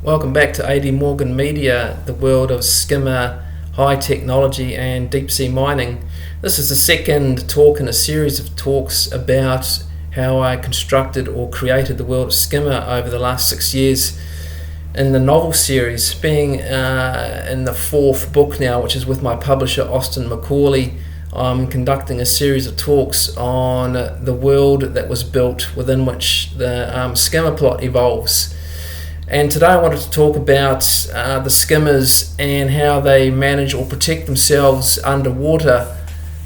Welcome back to AD Morgan Media, the world of skimmer, high technology and deep sea mining. This is the second talk in a series of talks about how I constructed or created the world of skimmer over the last 6 years in the novel series, being in the fourth book now, which is with my publisher Austin Macaulay. I'm conducting a series of talks on the world that was built within which the skimmer plot evolves. And today I wanted to talk about the skimmers and how they manage or protect themselves underwater.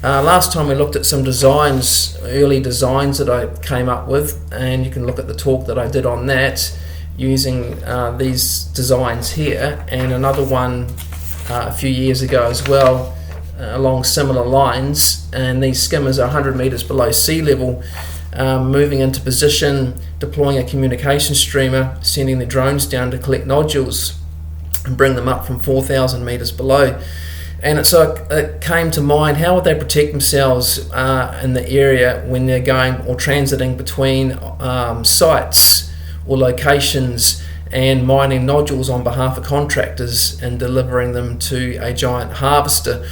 Last time we looked at some designs, early designs that I came up with, and you can look at the talk that I did on that using these designs here, and another one a few years ago as well along similar lines. And these skimmers are 100 meters below sea level, moving into position, deploying a communication streamer, sending the drones down to collect nodules and bring them up from 4,000 meters below. And so it came to mind, how would they protect themselves in the area when they're going or transiting between sites or locations and mining nodules on behalf of contractors and delivering them to a giant harvester,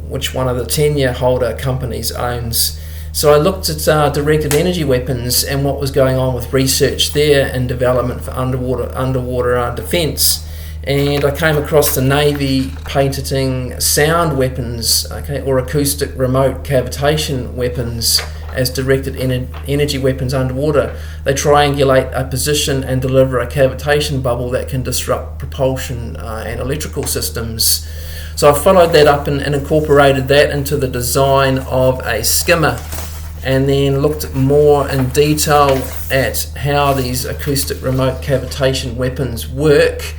which one of the tenure holder companies owns. So I looked at directed energy weapons and what was going on with research there and development for underwater defence. And I came across the Navy patenting sound weapons, or acoustic remote cavitation weapons as directed energy weapons underwater. They triangulate a position and deliver a cavitation bubble that can disrupt propulsion and electrical systems. So I followed that up and incorporated that into the design of a skimmer, and then looked more in detail at how these acoustic remote cavitation weapons work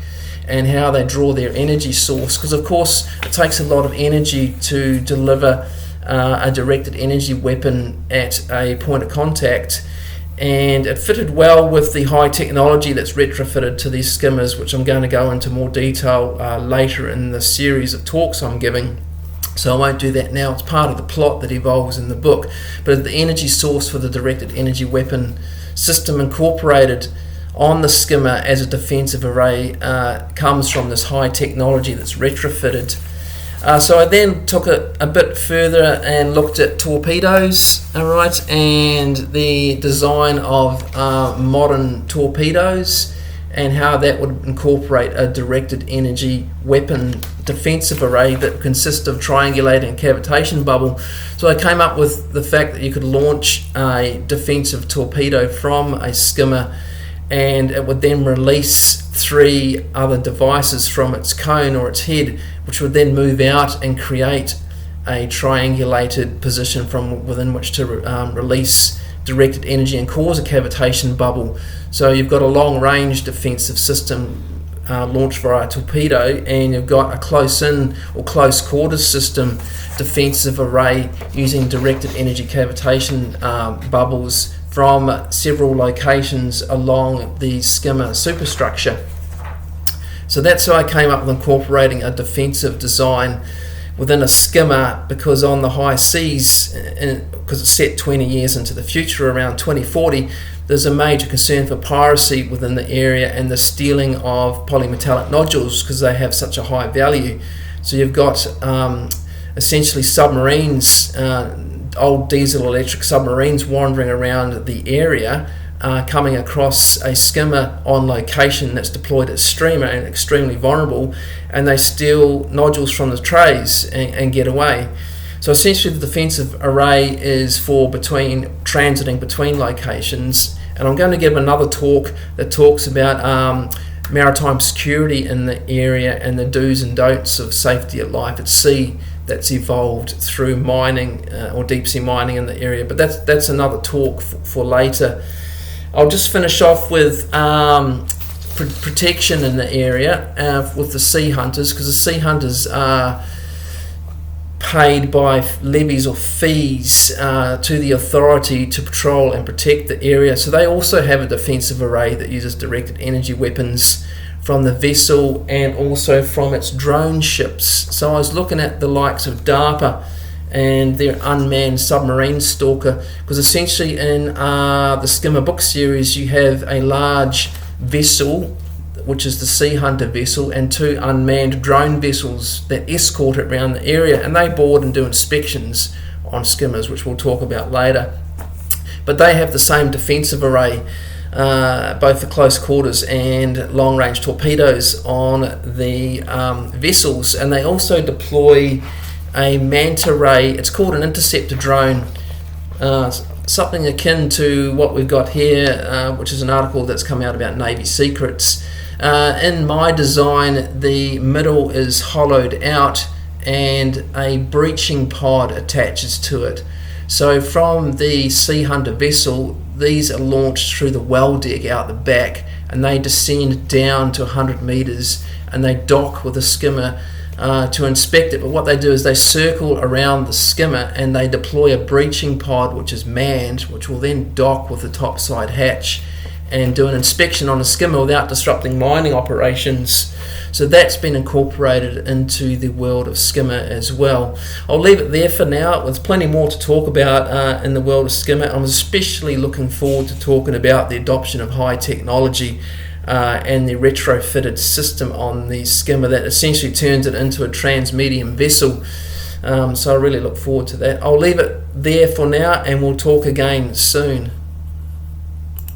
and how they draw their energy source, because of course it takes a lot of energy to deliver a directed energy weapon at a point of contact. And it fitted well with the high technology that's retrofitted to these skimmers, which I'm going to go into more detail later in the series of talks I'm giving. So I won't do that now. It's part of the plot that evolves in the book. But the energy source for the directed energy weapon system incorporated on the skimmer as a defensive array comes from this high technology that's retrofitted. So I then took it a bit further and looked at torpedoes, and the design of modern torpedoes and how that would incorporate a directed energy weapon defensive array that consists of triangulated cavitation bubble. So I came up with the fact that you could launch a defensive torpedo from a skimmer, and it would then release 3 other devices from its cone or its head, which would then move out and create a triangulated position from within which to release directed energy and cause a cavitation bubble. So you've got a long-range defensive system launched via a torpedo, and you've got a close-in or close-quarters system defensive array using directed energy cavitation bubbles from several locations along the skimmer superstructure. So that's how I came up with incorporating a defensive design within a skimmer, because on the high seas, because it's set 20 years into the future, around 2040, there's a major concern for piracy within the area and the stealing of polymetallic nodules because they have such a high value. So you've got essentially submarines, old diesel electric submarines wandering around the area, coming across a skimmer on location that's deployed at streamer and extremely vulnerable, and they steal nodules from the trays and get away. So essentially the defensive array is for transiting between locations. And I'm going to give another talk that talks about maritime security in the area and the do's and don'ts of safety at life at sea that's evolved through mining or deep sea mining in the area. But that's another talk for later. I'll just finish off with protection in the area with the sea hunters, because the sea hunters are paid by levies or fees to the authority to patrol and protect the area. So they also have a defensive array that uses directed energy weapons from the vessel and also from its drone ships. So I was looking at the likes of DARPA and their unmanned submarine stalker, because essentially in the Skimmer book series you have a large vessel which is the Sea Hunter vessel, and 2 unmanned drone vessels that escort it around the area, and they board and do inspections on skimmers, which we'll talk about later. But they have the same defensive array, both the close quarters and long range torpedoes on the vessels, and they also deploy a manta ray. It's called an interceptor drone, something akin to what we've got here, which is an article that's come out about Navy secrets. In my design, the middle is hollowed out and a breaching pod attaches to it. So from the Sea Hunter vessel, these are launched through the well deck out the back, and they descend down to 100 meters, and they dock with a skimmer to inspect it. But what they do is they circle around the skimmer and they deploy a breaching pod, which is manned, which will then dock with the topside hatch and do an inspection on the skimmer without disrupting mining operations. So that's been incorporated into the world of skimmer as well. I'll leave it there for now. There's plenty more to talk about in the world of skimmer. I'm especially looking forward to talking about the adoption of high technology and the retrofitted system on the skimmer that essentially turns it into a transmedium vessel. So I really look forward to that. I'll leave it there for now, and we'll talk again soon.